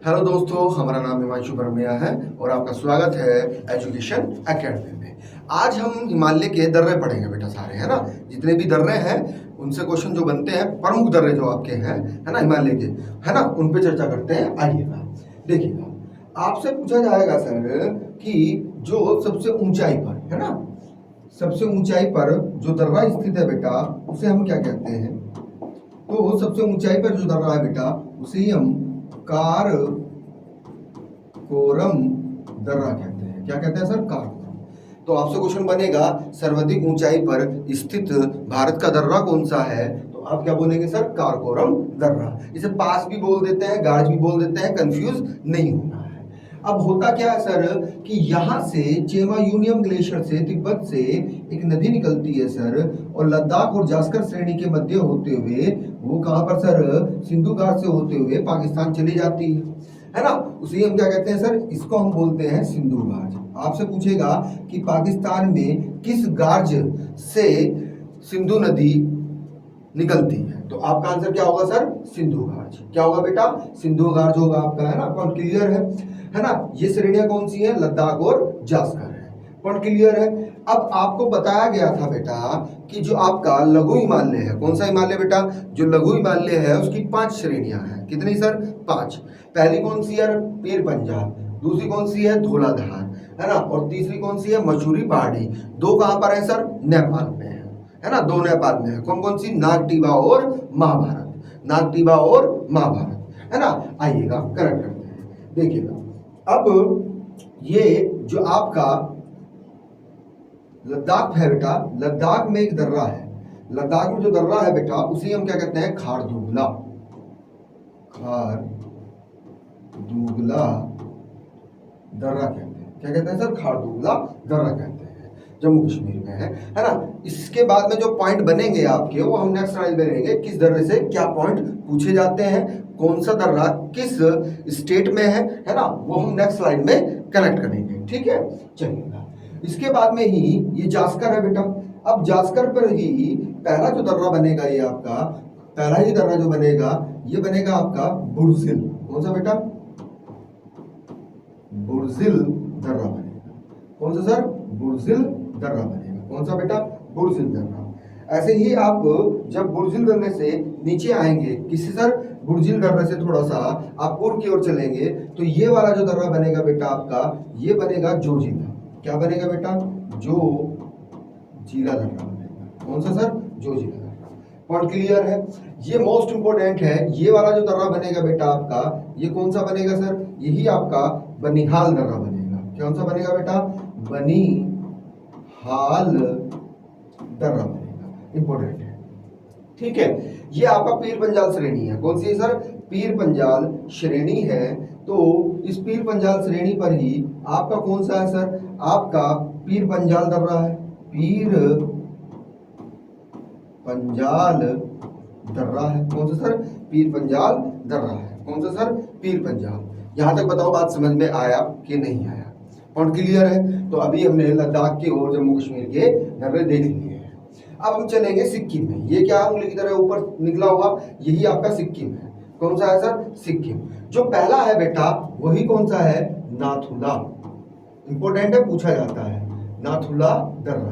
Hello दोस्तों, हमारा नाम हिमांशु बर्मिया है और आपका स्वागत है एजुकेशन एकेडमी में। आज हम हिमालय के दर्रे पढ़ेंगे बेटा, सारे है ना। जितने भी दर्रे हैं उनसे क्वेश्चन जो बनते हैं, प्रमुख दर्रे जो आपके हैं है ना हिमालय के, है ना, उन पे चर्चा करते हैं। आइएगा, देखिएगा, आपसे पूछा जाएगा सर कि जो सबसे ऊंचाई पर है ना, सबसे ऊंचाई पर जो दर्रा स्थित है बेटा, उसे हम क्या कहते हैं? तो सबसे ऊंचाई पर जो दर्रा है बेटा, उसे ही हम कारकोरम दर्रा कहते हैं। क्या कहते हैं सर? कारकोरम। तो आपसे क्वेश्चन बनेगा, सर्वाधिक ऊंचाई पर स्थित भारत का दर्रा कौन सा है? तो आप क्या बोलेंगे सर? कारकोरम दर्रा। इसे पास भी बोल देते हैं, गार्ज भी बोल देते हैं, कंफ्यूज नहीं होना है। अब होता क्या है सर कि यहाँ से चेमा यूनियम ग्लेशियर से, तिब्बत से एक नदी निकलती है सर, और लद्दाख और जास्कर श्रेणी के मध्य होते हुए वो कहाँ पर सर? सिंधु घाट से होते हुए पाकिस्तान चली जाती है ना। उसे हम क्या कहते हैं सर? इसको हम बोलते हैं सिंधु गार्ज। आपसे पूछेगा कि पाकिस्तान में किस गार्ज से सिंधु नदी निकलती है? तो आपका आंसर क्या होगा सर? सिंधु गार्ज। क्या होगा बेटा? सिंधु गार्ज होगा आपका, है ना। पॉइंट क्लियर है ना। ये श्रेणियां कौन सी है? लद्दाख और जास्कर है। पॉइंट क्लियर है। अब आपको बताया गया था बेटा कि जो आपका लघु हिमालय है, कौन सा हिमालय बेटा? जो लघु हिमालय है उसकी 5 श्रेणियां हैं। कितनी सर? 5। पहली कौन सी है? पीर पंजाल। दूसरी कौन सी है? धौलाधार, है ना। और तीसरी कौन सी है? मसूरी पहाड़ी। 2 कहां पर है सर? नेपाल में है ना। 2 नेपाल में है। कौन कौन सी? नागटिबा और महाभारत। नागटिबा और महाभारत, है ना। आइएगा, करेक्ट करते हैं। देखिएगा, अब ये जो आपका लद्दाख है बेटा, लद्दाख में एक दर्रा है। लद्दाख में जो दर्रा है बेटा, उसे हम क्या कहते हैं? खारदुगला। खारदुगला दर्रा कहते हैं। क्या कहते हैं सर? खारदुगला दर्रा कहते हैं। जम्मू कश्मीर में है ना। इसके बाद में जो पॉइंट बनेंगे आपके, वो हम नेक्स्ट स्लाइड में रहेंगे। किस दर्रे से क्या पॉइंट पूछे जाते हैं, कौन सा दर्रा किस स्टेट में है ना, वो हम नेक्स्ट स्लाइड में कनेक्ट करेंगे। ठीक है, चलिएगा। इसके बाद में ही ये जास्कर है बेटा। अब जास्कर पर ही पहला जो दर्रा बनेगा, ये आपका पहला ही दर्रा जो बनेगा, ये बनेगा आपका बुर्जिल। कौन सा बेटा? बुर्जिल दर्रा बनेगा। कौन सा सर? बुर्जिल दर्रा बनेगा। कौन सा बेटा? बुर्जिल दर्रा। ऐसे ही आप जब बुर्जिल दर्रे से नीचे आएंगे, किसी सर? बुर्जिल दर्रे से थोड़ा सा आप पूर्व की ओर चलेंगे, तो ये वाला जो दर्रा बनेगा बेटा आपका, ये बनेगा जोजिला। क्या बनेगा बेटा? जोजिला दर्रा बनेगा। कौन सा सर? जोजिला दर्रा। पॉइंट क्लियर है। ये मोस्ट इंपोर्टेंट है। ये वाला जो दर्रा बनेगा बेटा आपका, ये कौन सा बनेगा सर? यही आपका बनिहाल दर्रा बनेगा। कौन सा बनेगा बेटा? बनिहाल दर्रा बनेगा। इंपॉर्टेंट है, ठीक है। ये आपका पीर पंजाल श्रेणी है। कौन सी है सर? पीर पंजाल श्रेणी है। तो इस पीर पंजाल श्रेणी पर ही आपका कौन सा है सर? आपका पीर पंजाल दर्रा है। पीर पंजाल दर्रा है। कौन सा सर? पीर पंजाल दर्रा है। कौन सा सर? पीर पंजाल। यहां तक बताओ बात समझ में आया कि नहीं आया? पॉइंट क्लियर है। तो अभी हमने लद्दाख के और जम्मू कश्मीर के दर्रे देख लिए हैं। अब हम चलेंगे सिक्किम में। ये क्या उंगली की तरह ऊपर निकला हुआ, यही आपका सिक्किम है। कौन सा है सर? सिक्किम। जो पहला है बेटा, वही कौन सा है? नाथुला। इंपोर्टेंट है, पूछा जाता है। नाथुला दर्रा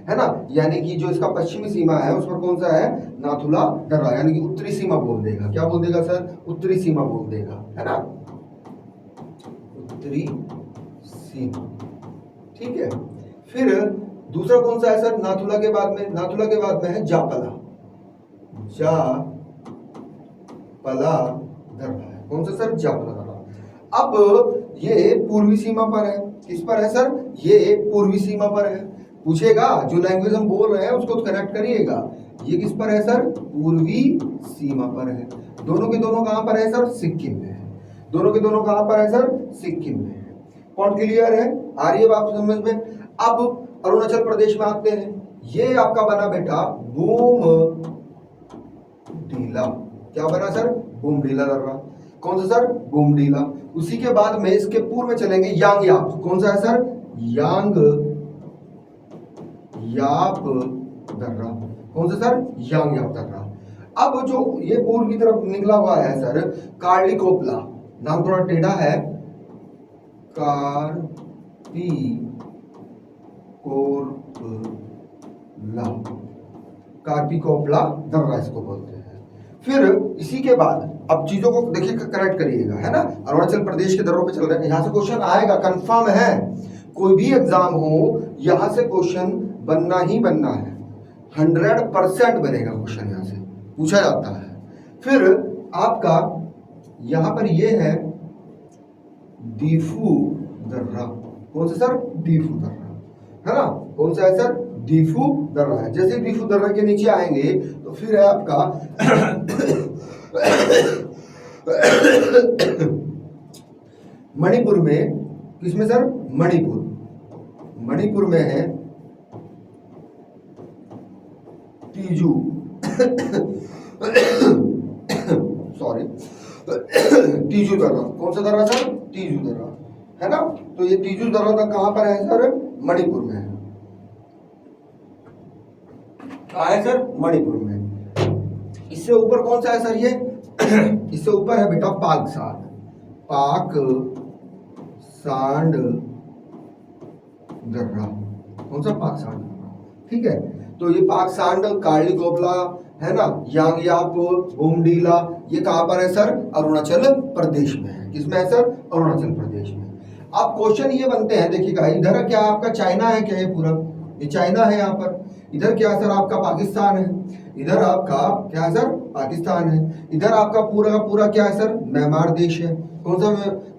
है ना। यानी कि जो इसका पश्चिमी सीमा है उस पर कौन सा है? नाथुला दर्रा। यानी कि उत्तरी सीमा बोल देगा। क्या बोल देगा सर? उत्तरी सीमा बोल देगा, है ना। उत्तरी सीमा, ठीक है। फिर दूसरा कौन सा है सर? नाथुला के बाद में, नाथुला के बाद में है जापला। जापला दर्रा है। कौन सा सर? जापला दर्रा। अब ये पूर्वी सीमा पर है। किस पर है सर? ये पूर्वी सीमा पर है। पूछेगा, जो लैंग्वेज हम बोल रहे हैं उसको तो कनेक्ट करिएगा। ये किस पर है सर? पूर्वी सीमा पर है। दोनों के दोनों कहां पर है सर? सिक्किम में है। दोनों के दोनों कहां पर है सर? सिक्किम में है। पॉइंट क्लियर है? आ रही है बात समझ में? अब अरुणाचल प्रदेश में आते हैं। ये आपका बना बेटा बूमडीला। क्या बना सर? बूमडीला दर्रा। कौन सा सर? बूमडीला। उसी के बाद में इसके पूर्व में चलेंगे यांगयाप। कौन सा है सर? यांगयाप दर्रा। कौन सा सर? यांगयाप दर्रा। अब जो ये पूर्व की तरफ निकला हुआ है सर, कार्लिकोपला। नाम थोड़ा टेढ़ा है, कार्पी कोरला, कार्पिकोपला दर्रा इसको बोलते हैं। फिर इसी के बाद अब चीजों को देखिए करेक्ट करिएगा, है ना। अरुणाचल प्रदेश के दर्रों पे चल रहे हैं, यहां से क्वेश्चन आएगा, कंफर्म है। कोई भी एग्जाम हो यहां से क्वेश्चन बनना ही बनना है, 100% बनेगा क्वेश्चन, यहां से पूछा जाता है। फिर आपका यहां पर ये है दीफू दर्रा, कौन सा सर? दीफू दर्रा, है ना। कौन सा है सर? दीफू दर्रा है। जैसे दीफू दर्रा के नीचे आएंगे तो फिर है आपका मणिपुर में, किसमें सर? मणिपुर, मणिपुर में है तीजू सॉरी तीजू दर्रा। कौन सा दर्रा सर? तीजू दर्रा, है ना। तो ये तीजू दर्रा का कहां पर है सर? मणिपुर में है। कहा है सर? मणिपुर में। इससे ऊपर कौन सा है सर? ये इससे ऊपर है बेटा पाकसांड, पाक सांड दर्रा। कौन सा? पाकसांड दर्रा, ठीक है। तो ये पाकसांड, कार्लिकोपला, है ना, यांगयाप, बोमडीला, ये कहां पर है सर? अरुणाचल प्रदेश में है। किसमें है सर? अरुणाचल प्रदेश में। अब क्वेश्चन ये बनते हैं, देखिएगा इधर क्या आपका चाइना है क्या? ये पूरा ये चाइना है यहाँ पर। इधर क्या सर? आपका पाकिस्तान है। इधर आपका क्या है सर? पाकिस्तान है। इधर आपका पूरा का पूरा क्या है सर? म्यांमार देश है। कौन सा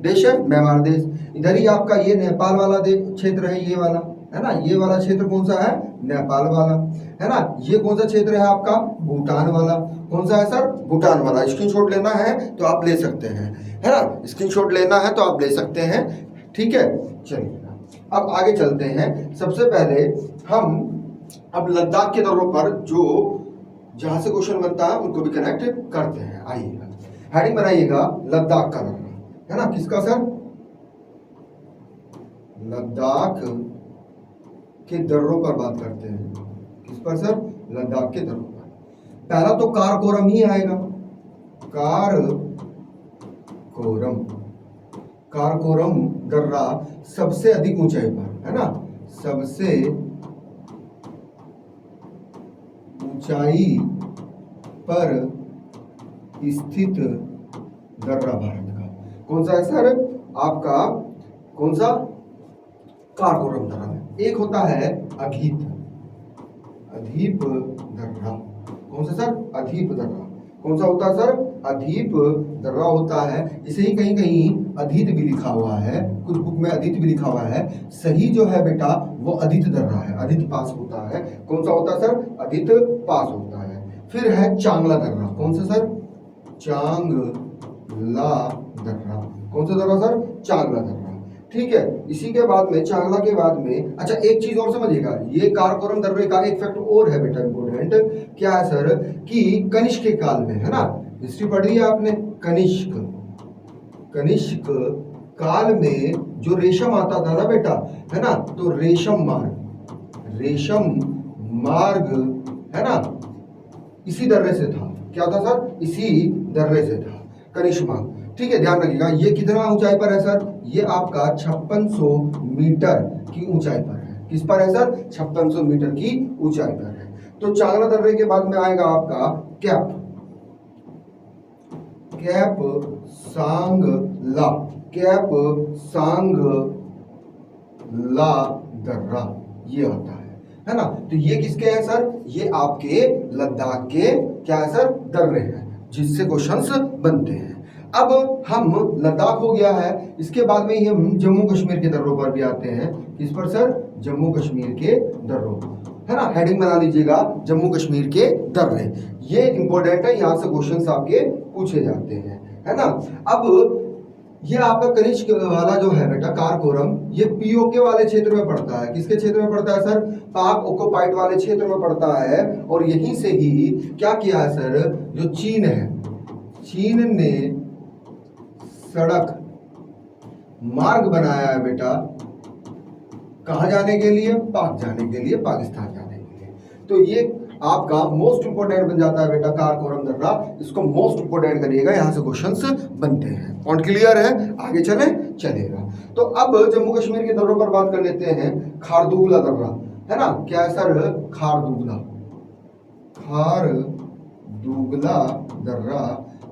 देश है? म्यांमार देश। इधर ही आपका ये नेपाल वाला क्षेत्र है, ये वाला, है ना। ये वाला क्षेत्र कौन सा है? नेपाल वाला, है ना। ये कौन सा क्षेत्र है आपका? भूटान वाला। कौन सा है सर? भूटान वाला। स्क्रीनशॉट लेना है तो आप ले सकते हैं, है ना। स्क्रीनशॉट लेना है तो आप ले सकते हैं, ठीक है। चलिए अब आगे चलते हैं। सबसे पहले हम अब लद्दाख के दौरों पर जो जहां से क्वेश्चन बनता है उनको भी कनेक्ट करते हैं। आइएगा, हेडिंग बनाइएगा लद्दाख का दर्रा, है ना। किसका सर? लद्दाख के दर्रों पर बात करते हैं। किस पर सर? लद्दाख के दर्रों पर। पहला तो काराकोरम ही आएगा, काराकोरम। काराकोरम दर्रा सबसे अधिक ऊंचाई पर, है ना, सबसे ऊंचाई पर स्थित दर्रा भारत का। कौन सा है सर? आपका कौन सा? काराकोरम दर्रा। एक होता है अधीप, अधीप दर्रा। कौन सा सर? अधीप दर्रा। कौन सा होता है सर? अधीप दर्रा होता है। इसे ही कहीं कहीं अधीत भी लिखा हुआ है, कुछ बुक में अधीत भी लिखा हुआ है। सही जो है बेटा वो अधीत दर्रा है, अधीत पास होता है। कौन सा होता है सर? अधीत पास होता है। फिर है चांगला दर्रा। कौन सा सर? चांगला दर्रा। कौन सा दर्रा सर? चांगला दर्रा, ठीक है। इसी के बाद में, चांगला के बाद में, अच्छा एक चीज और समझिएगा, ये काराकोरम दर्रे का एक फैक्ट और है बेटा इंपोर्टेंट। क्या है सर? कि कनिष्क के काल में, है ना, हिस्ट्री पढ़ी है आपने, कनिष्क, कनिष्क काल में जो रेशम आता था ना बेटा, है ना, तो रेशम मार्ग, रेशम मार्ग, है ना, इसी दर्रे से था। क्या था सर? इसी दर्रे से था कनिष्क मार्ग, ठीक है। ध्यान रखिएगा। ये कितना ऊंचाई पर है सर? ये आपका 5600 मीटर की ऊंचाई पर है। किस पर है सर? 5600 मीटर की ऊंचाई पर है। तो चांगला दर्रे के बाद में आएगा आपका cap, cap Sangla, cap Sangla दर्रा ये आता है ना। तो ये किसके हैं सर? ये आपके लद्दाख के क्या है सर? दर्रे हैं जिससे क्वेश्चंस बनते हैं। अब हम लद्दाख हो गया है, इसके बाद में ही हम जम्मू कश्मीर के दर्रों पर भी आते हैं। किस पर सर? जम्मू कश्मीर के दर्रों, है ना। हेडिंग बना लीजिएगा जम्मू कश्मीर के दर्रे। ये इंपॉर्टेंट है, यहाँ से क्वेश्चंस आपके पूछे जाते हैं, है ना। अब ये आपका कनिष्क वाला जो है बेटा काराकोरम, ये पीओके वाले क्षेत्र में पड़ता है। किसके क्षेत्र में पड़ता है सर? पाक ऑक्युपाइड वाले क्षेत्र में पड़ता है। और यहीं से ही क्या किया है सर? जो चीन है, चीन ने सड़क मार्ग बनाया है बेटा, कहाँ जाने के लिए? पाक जाने के लिए, पाकिस्तान जाने के लिए। तो ये आपका मोस्ट इंपोर्टेंट बन जाता है बेटा कारकोरम दर्रा। इसको मोस्ट इंपोर्टेंट करिएगा, यहाँ से क्वेश्चंस बनते हैं। पॉइंट क्लियर है? आगे चले चलेगा। तो अब जम्मू कश्मीर के दर्रों पर बात कर लेते हैं। खारदुगला दर्रा है ना, क्या है सर? खारदुगला दर्रा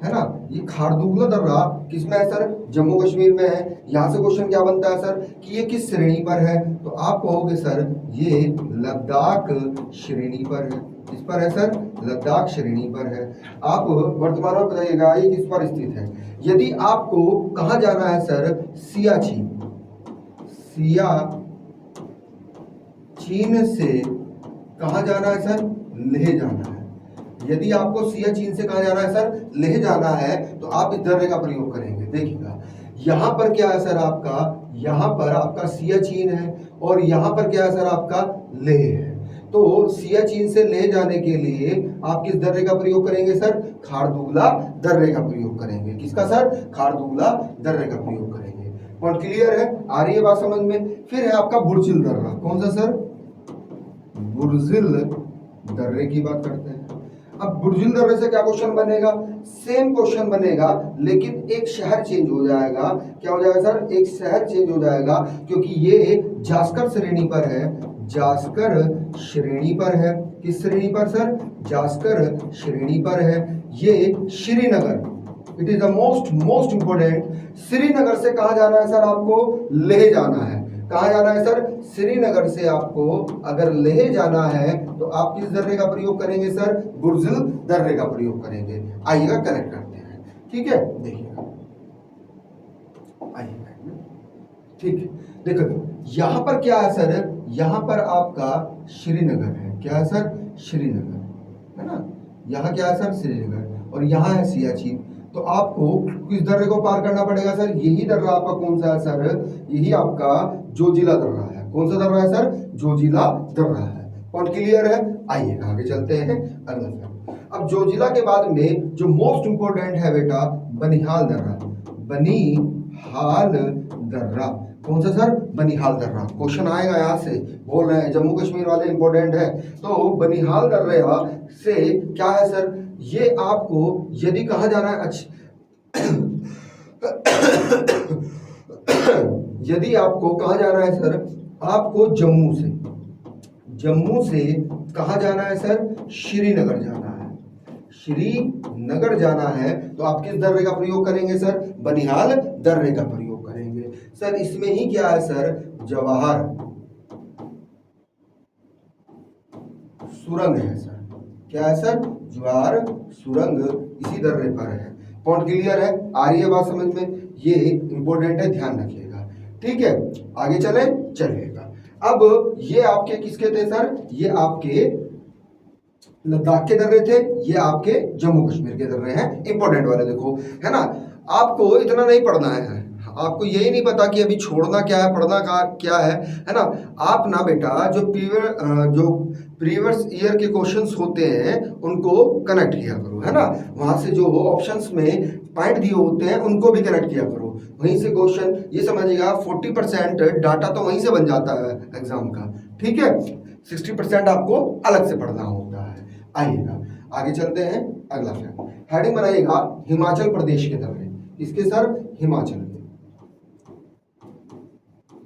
है ना। ये खारदुगला दर्रा किसमें है सर? जम्मू कश्मीर में है। यहाँ से क्वेश्चन क्या बनता है सर कि ये किस श्रेणी पर है? तो आप कहोगे सर ये लद्दाख श्रेणी पर है। किस पर है सर? लद्दाख श्रेणी पर है। आप वर्तमान में बताइएगा ये किस पर स्थित है। यदि आपको कहाँ जाना है सर? सियाचिन से कहाँ जाना है सर? लेह जाना है। यदि आपको सियाचिन से कहाँ जाना है सर? लेह जाना है, तो आप इस दर्रे का प्रयोग करेंगे। देखिएगा यहाँ पर क्या है सर आपका? यहाँ पर आपका सियाचिन है और यहाँ पर क्या है सर आपका? लेह है। तो सियाचिन से लेह जाने के लिए आप किस दर्रे का प्रयोग करेंगे सर? खारदुगला दर्रे का प्रयोग करेंगे। किसका सर? खारदुगला दर्रे का प्रयोग करेंगे। पॉइंट क्लियर है? आ रही है बात समझ में? फिर है आपका बुर्जिल दर्रा। कौन सा सर? बुर्जिल दर्रे की बात करते हैं। अब बुर्जिल दर्रे से क्या क्वेश्चन बनेगा? सेम क्वेश्चन बनेगा, लेकिन एक शहर चेंज हो जाएगा। क्या हो जाएगा सर? एक शहर चेंज हो जाएगा, क्योंकि ये जास्कर श्रेणी पर है। जास्कर श्रेणी पर है। किस श्रेणी पर सर? जास्कर श्रेणी पर है। ये Srinagar, it is the most important. Srinagar से कहाँ जाना है सर आपको? लेह जाना है। कहाँ जाना है सर? श्रीनगर से आपको अगर लेह जाना है तो आप किस दर्रे का प्रयोग करेंगे सर? बुर्जिल दर्रे का प्रयोग करेंगे। आइएगा कनेक्ट करते हैं, ठीक है? देखिएगा, आइएगा, ठीक है। देखो यहाँ पर क्या है सर? यहाँ पर आपका श्रीनगर है। क्या है सर? श्रीनगर है ना। यहाँ क्या है सर? श्रीनगर। और यहाँ है सियाचिन। तो आपको किस दर्रे को पार करना पड़ेगा सर? यही दर्रा आपका कौन सा है सर? यही आपका जोजिला दर्रा है। कौन सा दर्रा है सर? जोजिला दर्रा है। पॉइंट क्लियर है? आइए आगे चलते हैं अगला। अब जोजिला के बाद में जो मोस्ट इंपोर्टेंट है बेटा बनिहाल दर्रा। बनिहाल दर्रा कौन सा सर? बनिहाल दर्रा। क्वेश्चन आएगा यहाँ से, बोल रहे हैं जम्मू कश्मीर वाले इंपॉर्टेंट है। तो बनिहाल दर्रा से क्या है सर? ये आपको यदि कहाँ जाना है? यदि आपको कहाँ जाना है सर? आपको जम्मू से कहाँ जाना है सर? श्रीनगर जाना है। श्रीनगर जाना है तो आप किस दर्रे का प्रयोग करेंगे सर? बनिहाल दर्रे का प्रयोग करेंगे। सर इसमें ही क्या है सर? जवाहर सुरंग है सर। क्या है सर? जवाहर सुरंग इसी दर्रे पर है। पॉइंट क्लियर है? आ रही है बात समझ में? ये इंपॉर्टेंट है, ध्यान रखिएगा, ठीक है? आगे चले चलिएगा। अब ये आपके किसके थे सर? ये आपके लद्दाख के दर्रे थे, ये आपके जम्मू कश्मीर के दर्रे हैं। इंपॉर्टेंट वाले देखो, है ना। आपको इतना नहीं पढ़ना है, आपको यही नहीं पता कि अभी छोड़ना क्या है, पढ़ना क्या है ना। आप ना बेटा जो प्रीवियस ईयर के क्वेश्चंस होते हैं उनको कनेक्ट किया करो, है ना। वहाँ से जो ऑप्शंस में पॉइंट दिए होते हैं उनको भी कनेक्ट किया करो। वहीं से क्वेश्चन ये समझिएगा 40% डाटा तो वहीं से बन जाता है एग्जाम का, ठीक है। 60% आपको अलग से पढ़ना होता है। आइएगा आगे चलते हैं अगला हेडिंग बनाइएगा हिमाचल प्रदेश के दर्रे। किसके सर? हिमाचल के।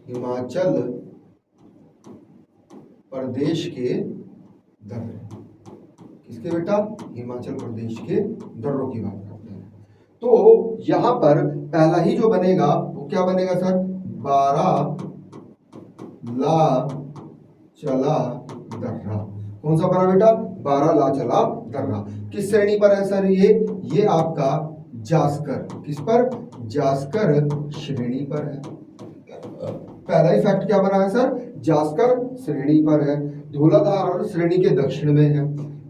हिमाचल प्रदेश के दर्रे। किसके बेटा? हिमाचल प्रदेश के दर्रों की बात करते हैं। तो यहां पर पहला ही जो बनेगा वो क्या बनेगा सर? बारालाचला दर्रा। कौन सा बना बेटा? बारालाचला दर्रा। किस श्रेणी पर है सर? ये आपका जास्कर। किस पर? जास्कर श्रेणी पर है। पहला ही फैक्ट क्या बना है सर? जास्कर श्रेणी पर है। धौलाधार श्रेणी के दक्षिण में है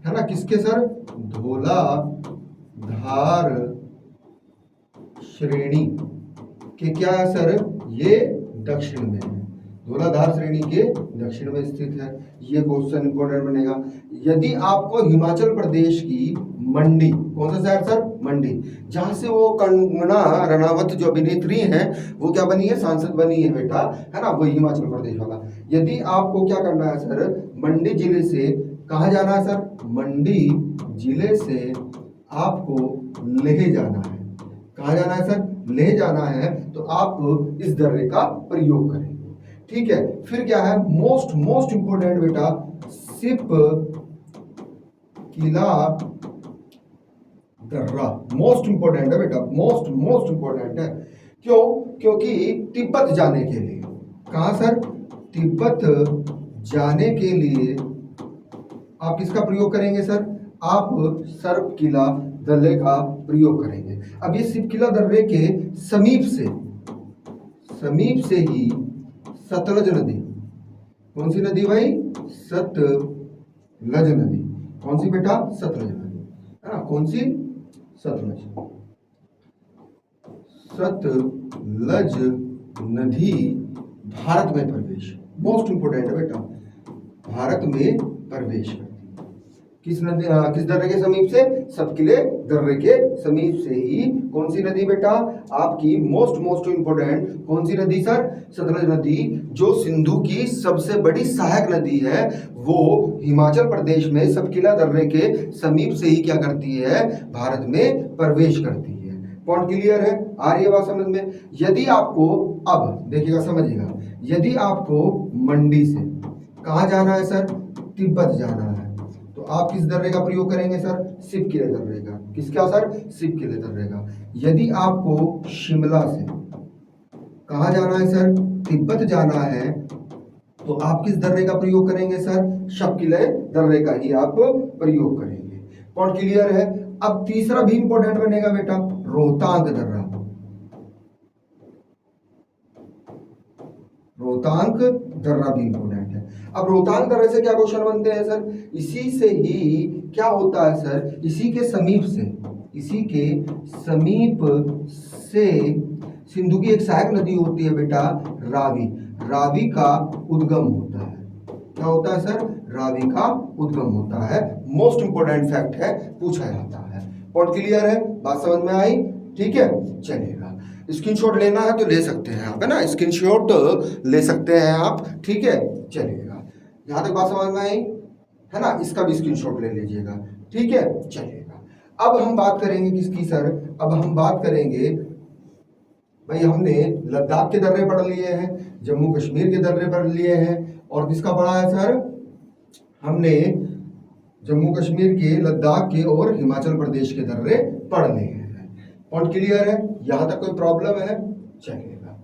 ना। किसके सर? धौलाधार श्रेणी के क्या है सर? ये दक्षिण में है। धौलाधार श्रेणी के दक्षिण में स्थित है। ये क्वेश्चन इंपॉर्टेंट बनेगा। यदि आपको हिमाचल प्रदेश की मंडी, कौन सा शहर सर? मंडी, जहां से वो कंगना रनावत जो अभिनेत्री हैं वो क्या बनी है? सांसद बनी है बेटा, है ना, वही हिमाचल प्रदेश वाला। यदि आपको क्या करना है सर? मंडी जिले से कहाँ जाना है सर? मंडी जिले से आपको लेह जाना है। कहाँ जाना है सर? लेह जाना है, तो आप इस दर्रे का प्रयोग करेंगे। ठीक है, फिर क्या है? मोस्ट इंपोर्टेंट बेटा, सिप किला दर्रा मोस्ट इंपोर्टेंट है बेटा, मोस्ट इंपोर्टेंट है। क्यों? क्योंकि तिब्बत जाने के लिए, कहां सर? तिब्बत जाने के लिए आप किसका प्रयोग करेंगे सर? आप सर्प किला दर्रे का प्रयोग करेंगे। अब ये सिप किला दर्रे के समीप से ही सतलज नदी, कौन सी नदी भाई? सतलज नदी। कौन सी बेटा? सतलज नदी, है ना? कौन सी? सतलज नदी भारत में प्रवेश, मोस्ट इंपोर्टेंट है बेटा, भारत में प्रवेश करती है। किस नदी, किस दर्रे के समीप से? सतकिले दर्रे के समीप से ही कौन सी नदी बेटा? आपकी मोस्ट इंपोर्टेंट कौन सी नदी सर? सतलज नदी, जो सिंधु की सबसे बड़ी सहायक नदी है, वो हिमाचल प्रदेश में सतकिला दर्रे के समीप से ही क्या करती है? भारत में प्रवेश करती है। पॉइंट क्लियर है? आ रही है बात समझ में? यदि आपको, अब देखिएगा, समझिएगा, यदि आपको मंडी से कहाँ जाना है सर? तिब्बत जाना है, तो आप किस दर्रे का प्रयोग करेंगे सर? सिप किले दर्रे का। किसका सर? सिप किले दर्रे का। यदि आपको शिमला से कहाँ जाना है सर? तिब्बत जाना है, तो आप किस दर्रे का प्रयोग करेंगे सर? शपकिले दर्रे का ही आप प्रयोग करेंगे। पॉइंट क्लियर है? अब तीसरा भी इंपॉर्टेंट बनेगा बेटा, रोहतांग दर्रा। रोहतांग दर्रा भी इंपॉर्टेंट है। अब रोहतांग दर्रे से क्या क्वेश्चन बनते हैं सर? इसी से ही क्या होता है सर? इसी के समीप से सिंधु की एक सहायक नदी होती है बेटा, रावी का उद्गम होता है। क्या होता है सर? रावी का उद्गम होता है। मोस्ट इंपोर्टेंट फैक्ट है, पूछा जाता है। पॉइंट क्लियर है? बात समझ में आई? ठीक है, चलेगा। स्क्रीनशॉट लेना है तो ले सकते हैं आप, है ना? स्क्रीनशॉट ले सकते हैं आप, ठीक है, चलेगा। यहां तक बात समझ में आई, है ना? इसका भी स्क्रीनशॉट ले लीजिएगा, ठीक है, चलेगा। अब हम बात करेंगे किसकी सर? अब हम बात करेंगे भाई, हमने लद्दाख के दर्रे पढ़ लिए हैं, जम्मू कश्मीर के दर्रे पढ़ लिए हैं, और किसका पढ़ा है सर? हमने जम्मू कश्मीर के, लद्दाख के और हिमाचल प्रदेश के दर्रे पढ़ लिए हैं। पॉइंट क्लियर है? यहां तक कोई प्रॉब्लम है? चलेगा,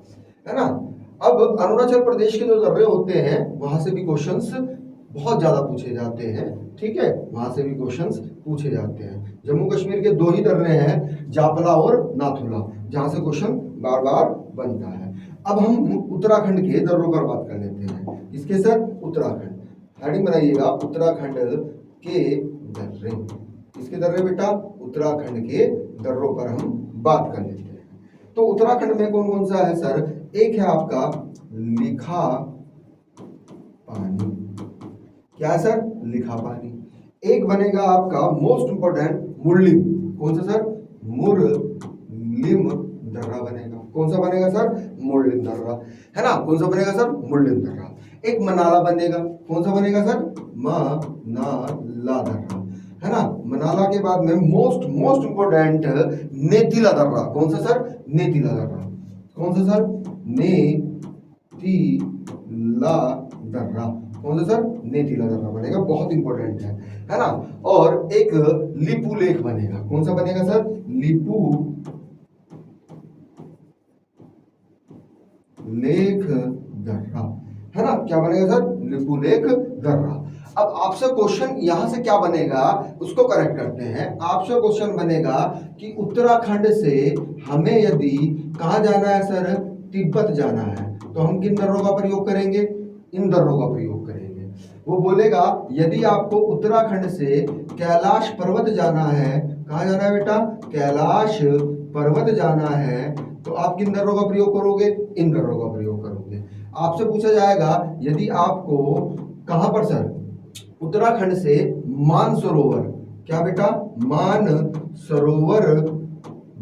है ना? अब अरुणाचल प्रदेश के जो दर्रे होते हैं, वहां से भी क्वेश्चंस बहुत ज्यादा पूछे जाते हैं, ठीक है, वहां से भी क्वेश्चंस पूछे जाते हैं। जम्मू कश्मीर के दो ही दर्रे हैं, जापला और नाथुला, जहां से क्वेश्चन बार बार बनता है। अब हम उत्तराखंड के दर्रों पर बात कर लेते हैं। इसके सर? उत्तराखंड, हेडिंग बनाइएगा, उत्तराखंड के दर्रे। किसके दर्रे बेटा? उत्तराखंड के दर्रों पर हम बात कर लेते हैं। तो उत्तराखंड में कौन कौन सा है सर? एक है आपका लिखा पानी। क्या है सर? लिखा पानी। एक बनेगा आपका मोस्ट इंपोर्टेंट मुरलिम। कौन सा सर? मुरलिम दर्रा बनेगा। कौन सा बनेगा सर? मुरलिम दर्रा, है ना? कौन सा बनेगा सर? मुरलिम दर्रा। एक मनाला बनेगा। कौन सा बनेगा सर? मनाला दर्रा, है ना? मनाला के बाद में मोस्ट इंपोर्टेंट नेतिला दर्रा। कौन सा सर? नेतिला दर्रा। कौन सा सर? नेतिला दर्रा। कौन सा सर? नेतिला दर्रा बनेगा, बहुत इंपॉर्टेंट है ना? और एक लिपू लेक बनेगा। कौन सा बनेगा सर? लिपू लेक दर्रा, है ना? क्या बनेगा सर? लिपू लेक दर्रा। अब आपसे क्वेश्चन यहां से क्या बनेगा, उसको करेक्ट करते हैं। आपसे क्वेश्चन बनेगा कि उत्तराखंड से हमें यदि कहां जाना है सर? तिब्बत जाना है, तो हम किन दर्रों का प्रयोग करेंगे? इन दर्रों का प्रयोग करेंगे। वो बोलेगा यदि आपको उत्तराखंड से कैलाश पर्वत जाना है, कहां जाना है बेटा? कैलाश पर्वत जाना है, तो आप किन दर्रों का प्रयोग करोगे? इन दर्रों का प्रयोग करोगे। आपसे पूछा जाएगा यदि आपको कहां पर सर? उत्तराखंड से मानसरोवर, क्या बेटा? मानसरोवर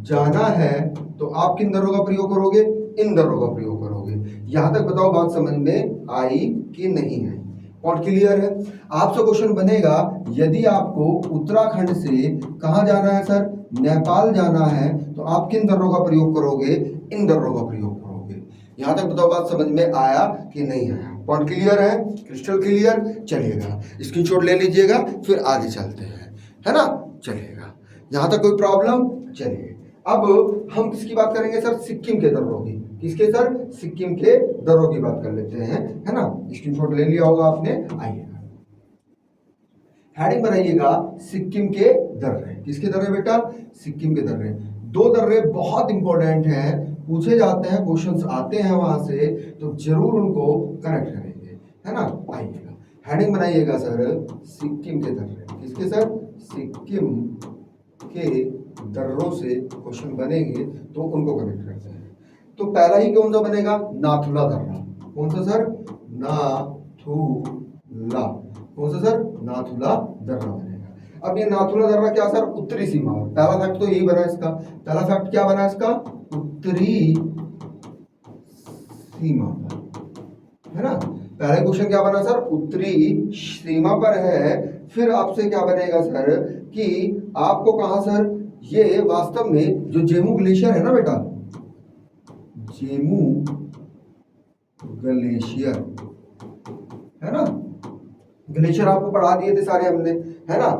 जाना है, तो आप किन दर्रों का प्रयोग करोगे? इन दर्रों का प्रयोग करोगे। यहां तक बताओ बात समझ में आई कि नहीं है? पॉइंट क्लियर है। आपसे क्वेश्चन बनेगा यदि आपको उत्तराखंड से कहाँ जाना है सर, नेपाल जाना है, तो आप किन दर्रों का प्रयोग करोगे, इन दर्रों का प्रयोग करोगे। यहां तक बताओ बात समझ में आया कि नहीं आया, पॉइंट क्लियर है, क्रिस्टल क्लियर। चलिएगा स्क्रीनशॉट ले लीजिएगा, फिर आगे चलते हैं, है ना। चलिएगा यहां तक कोई प्रॉब्लम। चलिए अब हम किसकी बात करेंगे सर, सिक्किम के दर्रों की। किसके सर, सिक्किम के दर्रों की बात कर लेते हैं, है ना। स्क्रीनशॉट ले लिया होगा आपने, आइएगा हेडिंग बनाइएगा सिक्किम के दर्रे। किसके दर्रे बेटा, सिक्किम के दर्रे। दो दर्रे बहुत इंपॉर्टेंट हैं, पूछे जाते हैं, क्वेश्चंस आते हैं वहां से, तो जरूर उनको कनेक्ट करेंगे, है ना। आइएगा हेडिंग बनाइएगा सर सिक्किम के दर्रे। किसके सर, सिक्किम के दर्रों से क्वेश्चन बनेंगे तो उनको कनेक्ट करते हैं। तो पहला ही कौन सा बनेगा, नाथुला दर्रा। कौन सा सर, नाथुला। कौन सा सर, नाथुला दर्रा बनेगा। अब ये नाथुला दर्रा क्या सर, उत्तरी सीमा। पहला फैक्ट तो यही बना इसका। पहला फैक्ट क्या बना इसका, उत्तरी सीमा पर, है ना। पहले क्वेश्चन क्या बना सर, उत्तरी सीमा पर है। फिर आपसे क्या बनेगा सर कि आपको कहा सर, ये वास्तव में जो जेमू ग्लेशियर है ना बेटा, जेमू ग्लेशियर है ना, ग्लेशियर आपको पढ़ा दिए थे सारे हमने, है ना।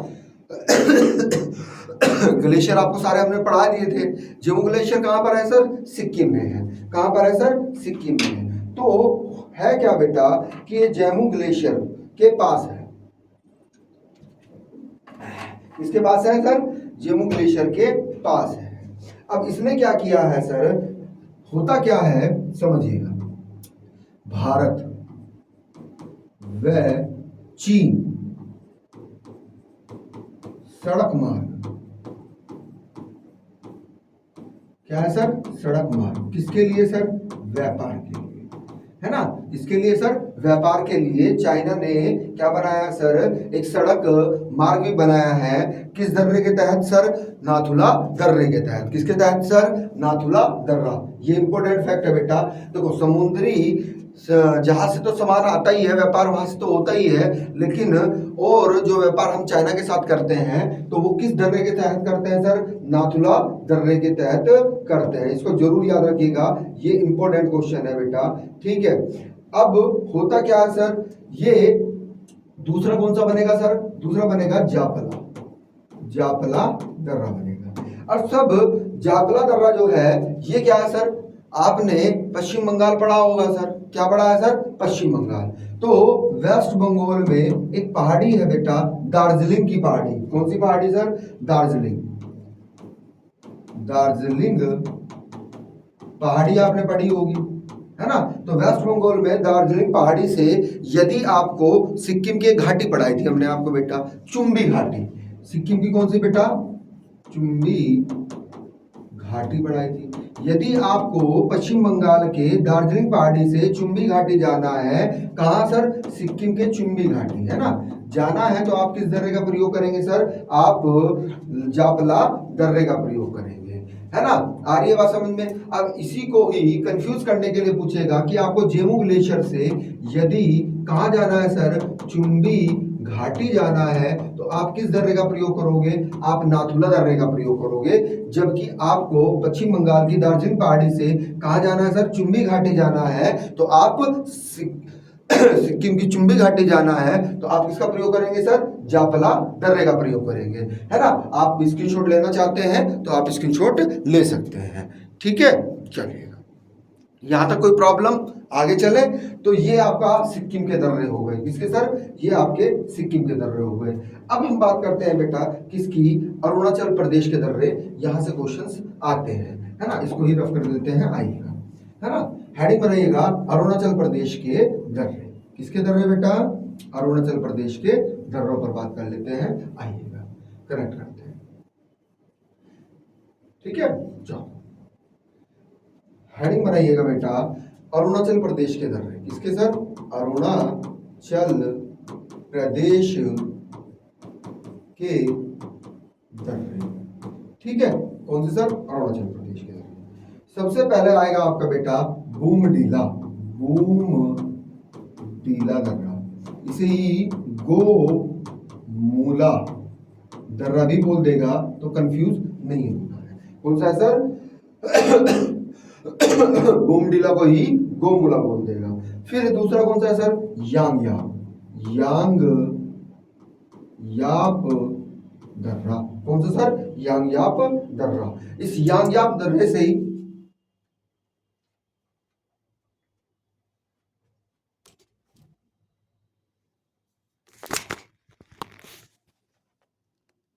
ग्लेशियर आपको सारे हमने पढ़ा दिए थे। जेमू ग्लेशियर कहां पर है सर, सिक्किम में है। कहां पर है सर, सिक्किम में है। तो है क्या बेटा कि ये जेमू ग्लेशियर के पास है। किसके पास है सर, जेमू ग्लेशियर के पास है। अब इसने क्या किया है सर, होता क्या है समझिएगा, भारत व चीन सड़क मार्ग, क्या है सर, सड़क मार्ग। किसके लिए सर, व्यापार के लिए, है ना। इसके लिए सर व्यापार के लिए चाइना ने क्या बनाया सर, एक सड़क मार्ग भी बनाया है। किस दर्रे के तहत सर, नाथुला दर्रे के तहत। किसके तहत सर, नाथुला दर्रा। ये इंपॉर्टेंट फैक्ट है बेटा। देखो समुद्री जहाज से तो सामान आता ही है, व्यापार वहां से तो होता ही है, लेकिन और जो व्यापार हम चाइना के साथ करते हैं तो वो किस दर्रे के तहत करते हैं सर, नाथुला दर्रे के तहत करते हैं। इसको जरूर याद रखिएगा, ये इंपॉर्टेंट क्वेश्चन है बेटा, ठीक है। अब होता क्या है सर, ये दूसरा कौन सा बनेगा सर, दूसरा बनेगा जापला, जापला दर्रा बनेगा। और सब जापला दर्रा जो है ये क्या है सर, आपने पश्चिम बंगाल पढ़ा होगा सर। क्या पढ़ा है सर, पश्चिम बंगाल। तो वेस्ट बंगाल में एक पहाड़ी है बेटा, दार्जिलिंग की पहाड़ी। कौन सी पहाड़ी सर, दार्जिलिंग, दार्जिलिंग पहाड़ी आपने पढ़ी होगी, है ना। तो वेस्ट बंगाल में दार्जिलिंग पहाड़ी से यदि आपको सिक्किम की एक घाटी पढ़ाई थी हमने आपको बेटा, चुम्बी घाटी। सिक्किम की कौन सी बेटा, चुम्बी घाटी पढ़ाई थी। यदि आपको पश्चिम बंगाल के दार्जिलिंग पहाड़ी से चुम्बी घाटी जाना है, कहां सर, सिक्किम के चुम्बी घाटी, है ना, जाना है, तो आप किस दर्रे का प्रयोग करेंगे सर, आप जापला दर्रे का प्रयोग करेंगे, है ना। आ रही है बात समझ में। अब इसी को ही कंफ्यूज करने के लिए पूछेगा कि आपको जेमू ग्लेशियर से यदि कहां जाना है सर, चुम्बी घाटी जाना है, तो आप किस दर्रे का प्रयोग करोगे, आप नाथुला दर्रे का प्रयोग करोगे। जबकि आपको पश्चिम बंगाल की दार्जिलिंग पहाड़ी से कहां जाना है सर, चुम्बी घाटी जाना है, तो आप सिक्किम की चुम्बी घाटी जाना है, तो आप किसका प्रयोग करेंगे सर, जापला दर्रे का प्रयोग करेंगे, है ना। आप स्क्रीनशॉट लेना चाहते हैं तो आप स्क्रीनशॉट ले सकते हैं, ठीक है। चलिएगा यहां तक कोई प्रॉब्लम, आगे चले। तो ये आपका सिक्किम के दर्रे हो गए। किसके सर, ये आपके सिक्किम के दर्रे हो गए। अब हम बात करते हैं बेटा किसकी, अरुणाचल प्रदेश के दर्रे। यहां से क्वेश्चंस आते हैं, है ना। इसको ही रफ कर देते हैं, आइएगा, है ना। हेडिंग बनाइएगा अरुणाचल प्रदेश के दर्रे। किसके दर्रे बेटा, अरुणाचल प्रदेश के दर्रों पर बात कर लेते हैं, आइएगा कनेक्ट करते हैं, ठीक है। चलो हेडिंग बनाइएगा बेटा अरुणाचल प्रदेश के दर्रे। किसके सर, अरुणाचल प्रदेश के दर्रे, ठीक है। कौन से सर, अरुणाचल प्रदेश के दर्रे। सबसे पहले आएगा आपका बेटा बूमडीला, बूमडीला दर्रा। इसे ही गो मूला दर्रा भी बोल देगा तो कंफ्यूज नहीं होना है। कौन सा है सर? बोमडिला को ही गोमूला बोल देगा। फिर दूसरा कौन सा है सर? यांग याप। यांग याप दर्रा। कौन सा सर? यांग याप दर्रा। इस यांग याप दर्रे से ही